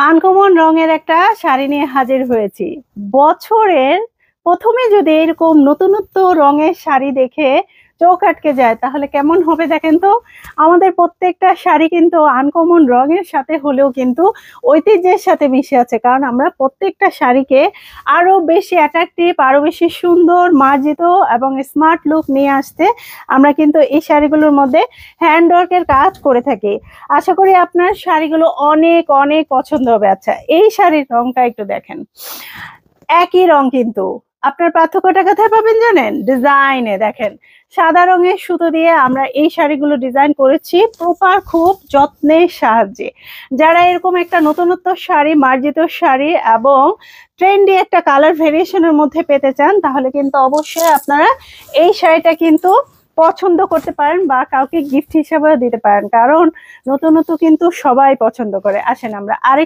Uncommon রঙের একটা শাড়ি নিয়ে হাজির হয়েছি। বছরের প্রথমে যদি এরকম নতুনত্ব রঙের শাড়ি দেখে চোখ আটকে যায় তাহলে কেমন হবে দেখেন তো। আমাদের প্রত্যেকটা শাড়ি কিন্তু আনকমন রঙের সাথে হলেও কিন্তু ঐতিহ্যের সাথে মিশে আছে, কারণ আমরা প্রত্যেকটা শাড়িকে আরো বেশি অ্যাট্রাকটিভ, আরো বেশি সুন্দর, মার্জিত এবং স্মার্ট লুক নিয়ে আসতে আমরা কিন্তু এই শাড়িগুলোর মধ্যে হ্যান্ডওয়ার্কের কাজ করে থাকি। আশা করি আপনার শাড়িগুলো অনেক অনেক পছন্দ হবে। আচ্ছা, এই শাড়ির রংটা একটু দেখেন, একই রং কিন্তু আপনার পার্থক্যটা কোথায় পাবেন জানেন? ডিজাইনে দেখেন, সাদা রঙের সুতো দিয়ে আমরা এই শাড়িগুলো ডিজাইন করেছি প্রপার খুব যত্নের সাহায্যে। যারা এরকম একটা নতুনত্ব শাড়ি, মার্জিত শাড়ি এবং ট্রেন্ডি একটা কালার ভেরিয়েশনের মধ্যে পেতে চান তাহলে কিন্তু অবশ্যই আপনারা এই শাড়িটা কিন্তু পছন্দ করতে পারেন বা কাউকে গিফট হিসেবেও দিতে পারেন, কারণ নতুনত্ব কিন্তু সবাই পছন্দ করে। আসেন আমরা আরেক